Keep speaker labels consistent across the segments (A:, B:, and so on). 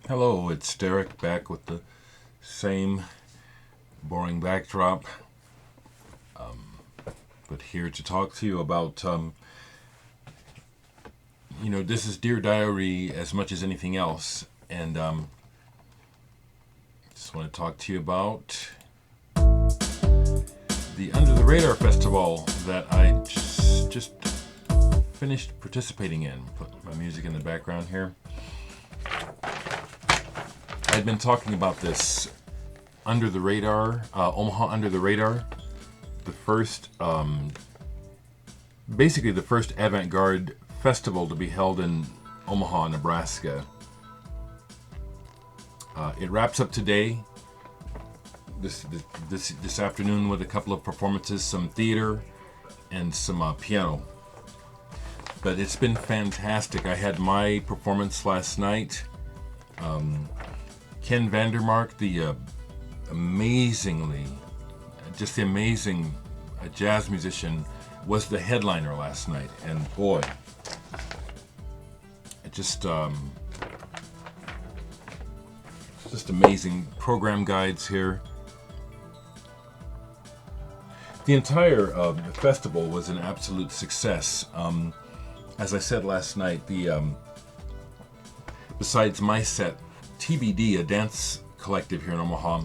A: Hello, it's Dereck back with the same boring backdrop, but here to talk to you about, this is Dear Diary as much as anything else, and just want to talk to you about the Under the Radar Festival that I just finished participating in. Put my music in the background here. I'd been talking about this Under the Radar, Omaha Under the Radar, the first, basically the first avant-garde festival to be held in Omaha, Nebraska. It wraps up today, this afternoon, with a couple of performances, some theater and some piano. But it's been fantastic. I had my performance last night. Ken Vandermark, the amazing jazz musician, was the headliner last night, and boy, it just amazing program guides here. The entire festival was an absolute success. As I said last night, besides my set, TBD, a dance collective here in Omaha,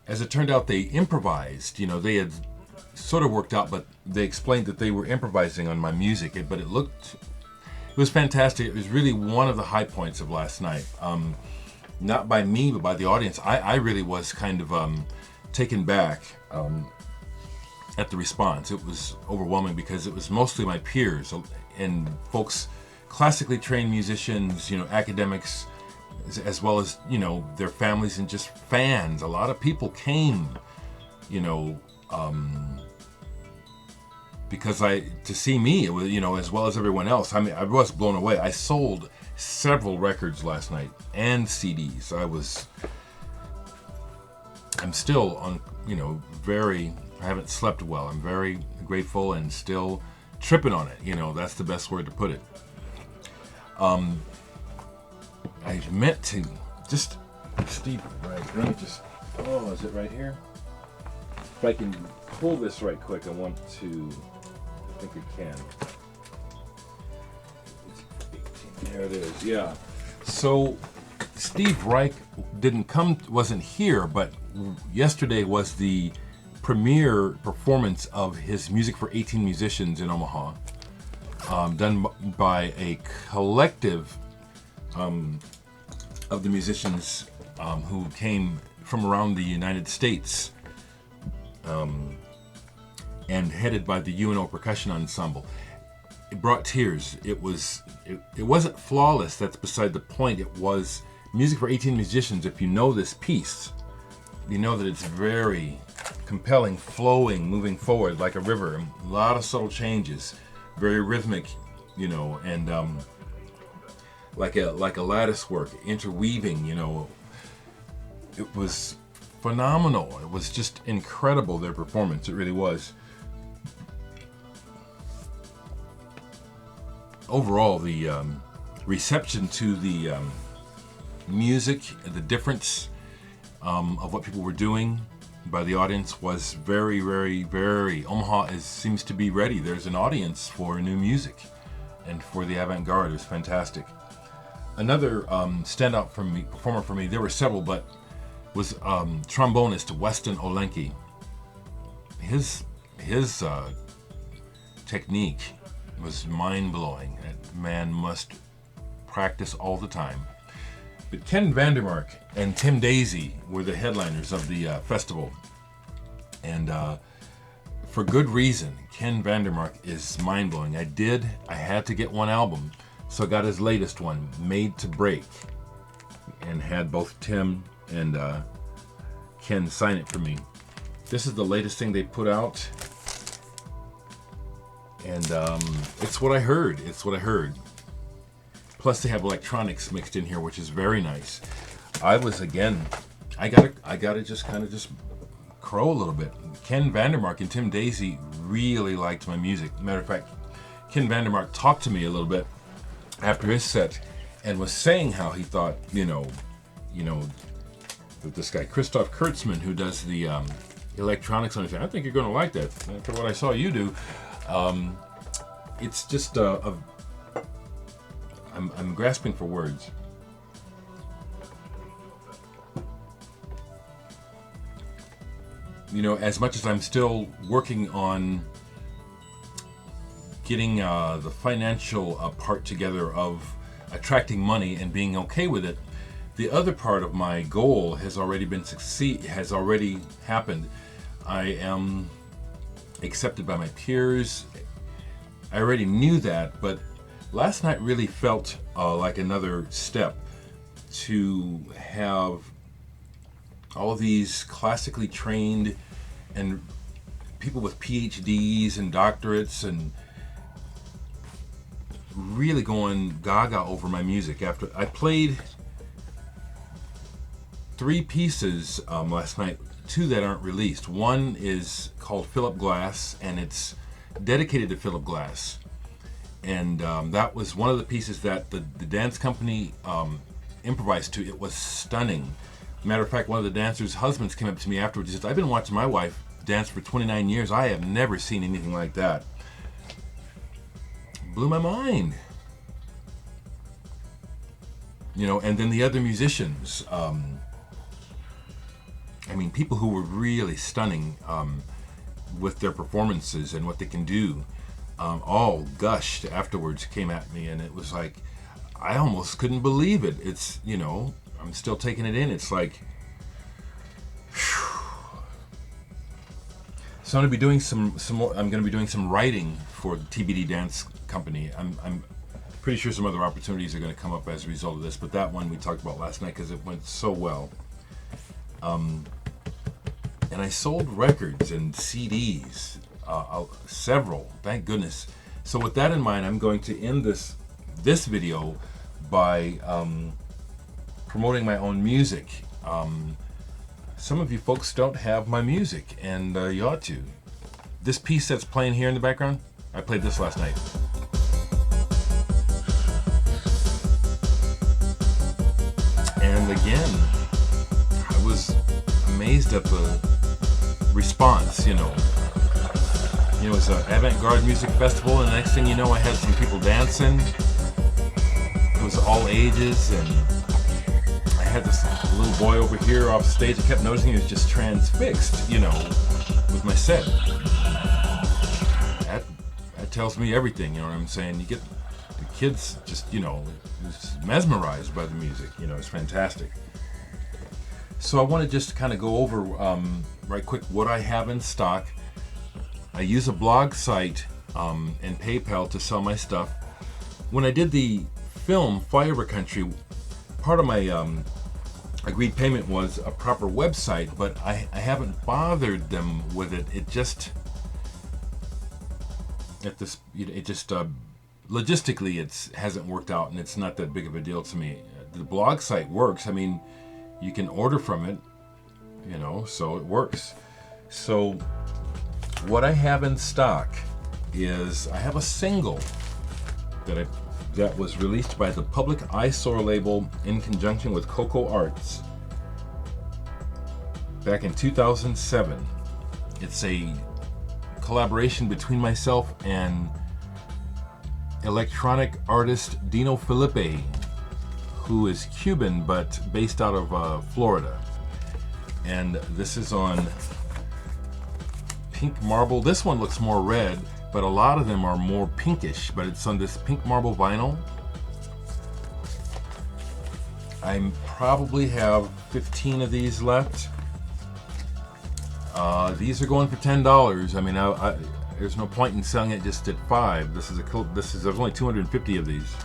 A: as it turned out, they improvised. They had sort of worked out, but they explained that they were improvising on my music. But it was fantastic. It was really one of the high points of last night. Not by me, but by the audience. I really was kind of taken back at the response. It was overwhelming because it was mostly my peers and folks, classically trained musicians, academics, as well as, their families and just fans. A lot of people came, because to see me, it was, as well as everyone else. I mean, I was blown away. I sold several records last night and CDs. I'm still on, I haven't slept well. I'm very grateful and still tripping on it. That's the best word to put it. I meant to just, Steve, right, let me just, is it right here? If I can pull this right quick, I think I can. There it is, yeah. So, Steve Reich wasn't here, but yesterday was the premiere performance of his Music for 18 Musicians in Omaha. Done by a collective of the musicians who came from around the United States, and headed by the UNO Percussion Ensemble. It brought tears. It wasn't flawless. That's beside the point. It was Music for 18 Musicians. If you know this piece, you know that it's very compelling, flowing, moving forward like a river. A lot of subtle changes. Very rhythmic, and like a lattice work, interweaving. It was phenomenal. It was just incredible, their performance. It really was. Overall, the reception to the music, the difference of what people were doing by the audience was very, very, very. Omaha seems to be ready. There's an audience for new music and for the avant-garde. It was fantastic. Another standout performer for me, there were several, but was trombonist Weston Olenke. His technique was mind-blowing. That man must practice all the time. But Ken Vandermark and Tim Daisy were the headliners of the festival. And for good reason. Ken Vandermark is mind-blowing. I had to get one album, so I got his latest one, Made to Break, and had both Tim and Ken sign it for me. This is the latest thing they put out, and it's what I heard. Plus, they have electronics mixed in here, which is very nice. I gotta just kind of crow a little bit. Ken Vandermark and Tim Daisy really liked my music. Matter of fact, Ken Vandermark talked to me a little bit after his set, and was saying how he thought, that this guy Christoph Kurtzman, who does the electronics on his, I think you're going to like that. After what I saw you do, it's just I'm grasping for words. As much as I'm still working on getting the financial part together of attracting money and being okay with it, the other part of my goal has already happened. I am accepted by my peers. I already knew that, but last night really felt like another step to have all of these classically trained and people with PhDs and doctorates and really going gaga over my music. After I played 3 pieces last night, 2 that aren't released. One is called Philip Glass, and it's dedicated to Philip Glass. And that was one of the pieces that the dance company improvised to. It was stunning. Matter of fact, one of the dancers' husbands came up to me afterwards and said, I've been watching my wife dance for 29 years. I have never seen anything like that. Blew my mind. And then the other musicians, people who were really stunning with their performances and what they can do, all gushed afterwards, came at me, and it was like, I almost couldn't believe it. It's, I'm still taking it in. It's like, whew. So I'm going to be doing some more. I'm going to be doing some writing for the TBD Dance Company. I'm pretty sure some other opportunities are going to come up as a result of this, but that one we talked about last night because it went so well. And I sold records and CDs, several, thank goodness. So with that in mind, I'm going to end this video by promoting my own music. Some of you folks don't have my music, and you ought to. This piece that's playing here in the background, I played this last night. And again, I was amazed at the response, It was an avant-garde music festival, and the next thing you know, I had some people dancing. It was all ages, and I had this little boy over here off stage. I kept noticing he was just transfixed, with my set. That tells me everything, you know what I'm saying? You get the kids just, just mesmerized by the music, it's fantastic. So I want to just kind of go over right quick what I have in stock. I use a blog site and PayPal to sell my stuff. When I did the film Flyover Country, part of my agreed payment was a proper website, but I haven't bothered them with it. It just logistically it hasn't worked out, and it's not that big of a deal to me. The blog site works. You can order from it, so it works. So what I have in stock is I have a single that was released by the Public Eyesore label in conjunction with Coco Arts back in 2007. It's a collaboration between myself and electronic artist Dino Philip, who is Cuban but based out of Florida. And this is on pink marble. This one looks more red, but a lot of them are more pinkish, but it's on this pink marble vinyl. I probably have 15 of these left. These are going for $10. There's no point in selling it just at $5. There's only 250 of these.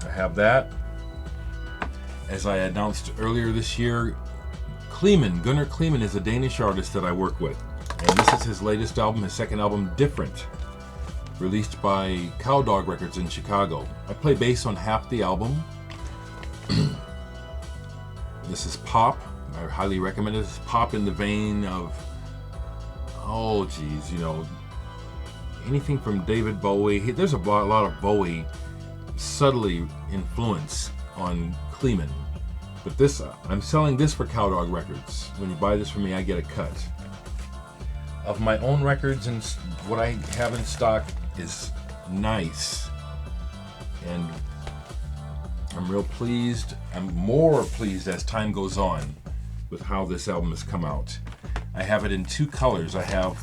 A: I have that. As I announced earlier this year, Gunnar Kleemann is a Danish artist that I work with. And this is his latest album, his second album, Different, released by Cowdog Records in Chicago. I play bass on half the album. This is pop. I highly recommend it. It's pop in the vein of, anything from David Bowie. There's a lot of Bowie subtly influence on Kleemann. But this, I'm selling this for Cowdog Records. When you buy this from me, I get a cut. Of my own records, and what I have in stock is nice. And I'm real pleased. I'm more pleased as time goes on with how this album has come out. I have it in two colors. I have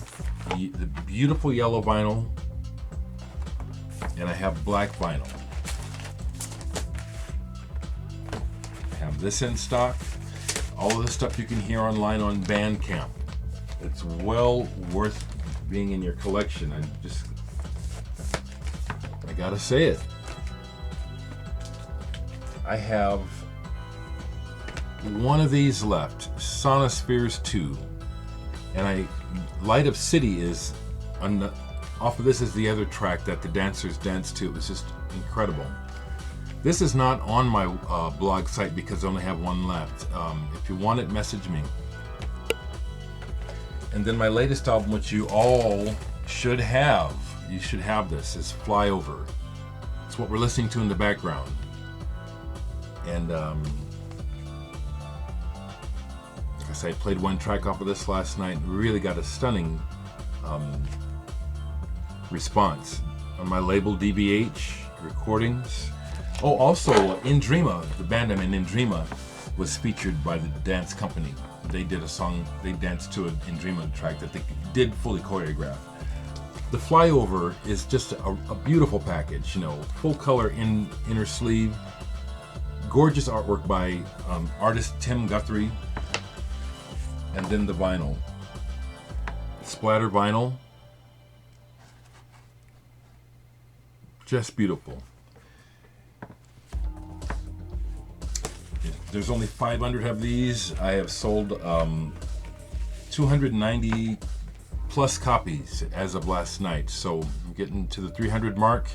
A: the beautiful yellow vinyl, and I have black vinyl. I have this in stock. All of the stuff you can hear online on Bandcamp. It's well worth being in your collection. I gotta say it. I have one of these left, Sonospheres 2, and Light of City is off of this is the other track that the dancers danced to. It was just incredible. This is not on my blog site because I only have one left. If you want it, message me. And then my latest album, which you all should have, you should have this, is Flyover. It's what we're listening to in the background. And like I say, I played one track off of this last night and really got a stunning response on my label DBH Recordings. Oh, also Indreama, the band I'm in, Indreama, was featured by the dance company. They did a song, they danced to an Indreama track that they did fully choreograph. The Flyover is just a beautiful package, you know, full color inner sleeve, gorgeous artwork by artist Tim Guthrie, and then the vinyl. Splatter vinyl. Just beautiful. There's only 500 of these. I have sold 290 plus copies as of last night, so I'm getting to the 300 mark.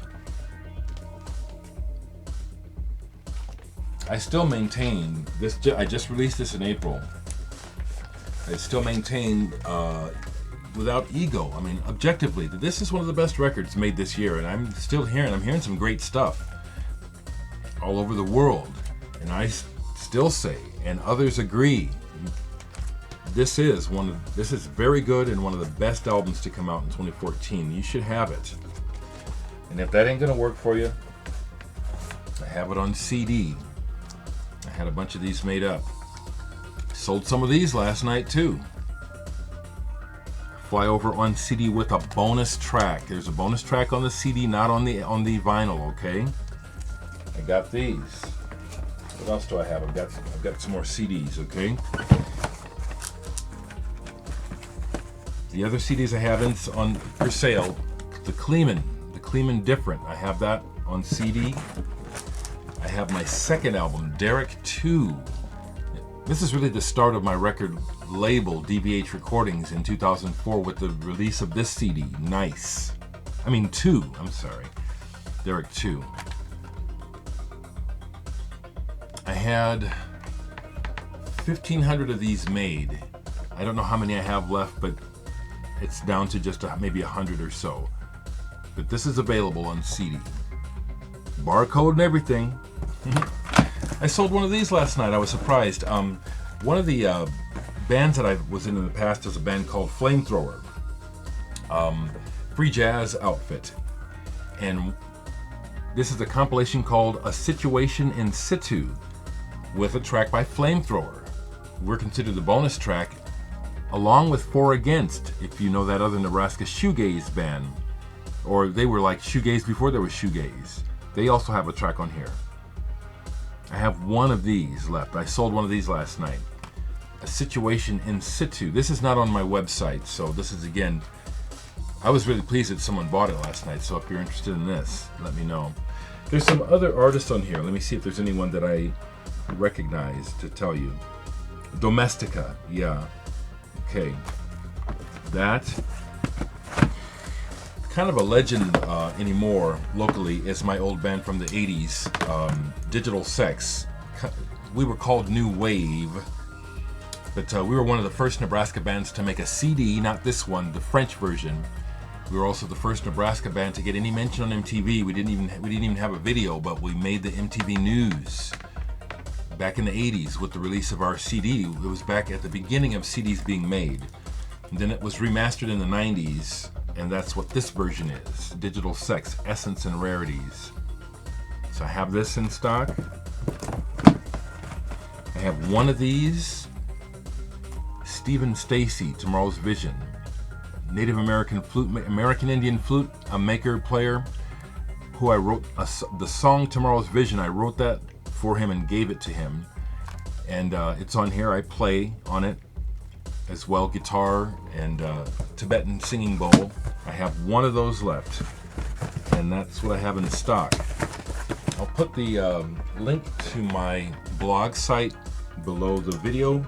A: I still maintain this. I just released this in April. I still maintain, without ego, I mean objectively, that this is one of the best records made this year, and I'm hearing some great stuff all over the world, and I still say, and others agree, this is very good and one of the best albums to come out in 2014. You should have it. And if that ain't gonna work for you, I have it on CD. I had a bunch of these made up. Sold some of these last night too. Flyover on CD with a bonus track. There's a bonus track on the CD, not on the vinyl. Okay. I got these. What else do I have? I've got some more CDs. Okay. The other CDs I have on for sale, the Kleemann Different. I have that on CD. I have my second album, Dereck 2. This is really the start of my record label, DBH Recordings, in 2004 with the release of this CD, Nice. I mean 2, I'm sorry. Dereck 2. I had 1,500 of these made. I don't know how many I have left, but it's down to just maybe 100 or so. But this is available on CD. Barcode and everything. I sold one of these last night. I was surprised. One of the bands that I was in the past is a band called Flamethrower. Free jazz outfit. And this is a compilation called A Situation in Situ with a track by Flamethrower. We're considered the bonus track, along with Four Against, if you know that other Nebraska shoegaze band. Or they were like shoegaze before there was shoegaze. They also have a track on here. I have one of these left. I sold one of these last night. A Situation in Situ. This is not on my website, so this is, again, I was really pleased that someone bought it last night, so if you're interested in this, let me know. There's some other artists on here. Let me see if there's anyone that I recognize to tell you. Domestica, yeah. Okay. That, kind of a legend anymore locally, is my old band from the 80s, Digital Sex. We were called New Wave, but we were one of the first Nebraska bands to make a CD, not this one, the French version, We were also the first Nebraska band to get any mention on MTV. We didn't even have a video, but we made the MTV news back in the 80s with the release of our CD. It was back at the beginning of CDs being made. And then it was remastered in the 90s, and that's what this version is. Digital Sex, Essence and Rarities. So I have this in stock. I have one of these. Stephen Stacy, Tomorrow's Vision. Native American flute, American Indian flute, a maker, player, who I wrote the song Tomorrow's Vision. I wrote that for him and gave it to him. And it's on here. I play on it as well, guitar and Tibetan singing bowl. I have one of those left, and that's what I have in stock. I'll put the link to my blog site below the video.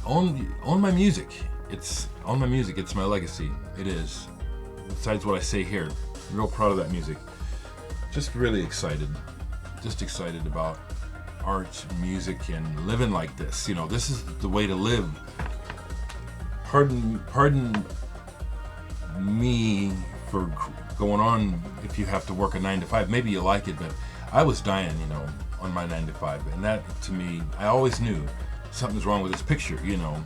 A: Own my music. It's own my music. It's my legacy. It is. Besides what I say here, I'm real proud of that music. Just really excited. Just excited about art, music, and living like this. You know, this is the way to live. Pardon me for going on if you have to work a 9 to 5. Maybe you like it, but I was dying, you know, on my 9 to 5. And that, to me, I always knew something's wrong with this picture, you know.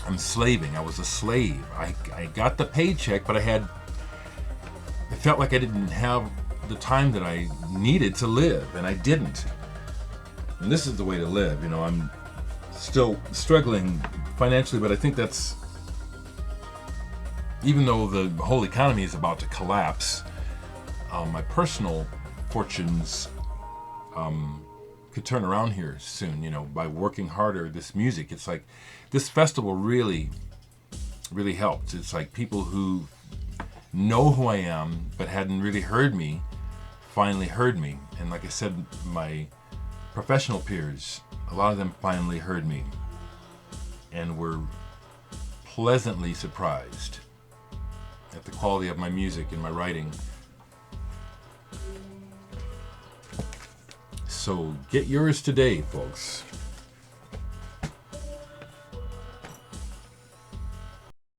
A: I'm slaving. I was a slave. I got the paycheck, but I felt like I didn't have the time that I needed to live, and I didn't. And this is the way to live, you know. I'm still struggling financially, but I think that's, even though the whole economy is about to collapse, my personal fortunes could turn around here soon, you know, by working harder. This music, it's like this festival really helped. It's like people who know who I am but hadn't really heard me finally heard me. And like I said, my professional peers, a lot of them finally heard me and were pleasantly surprised at the quality of my music and my writing. So get yours today, folks.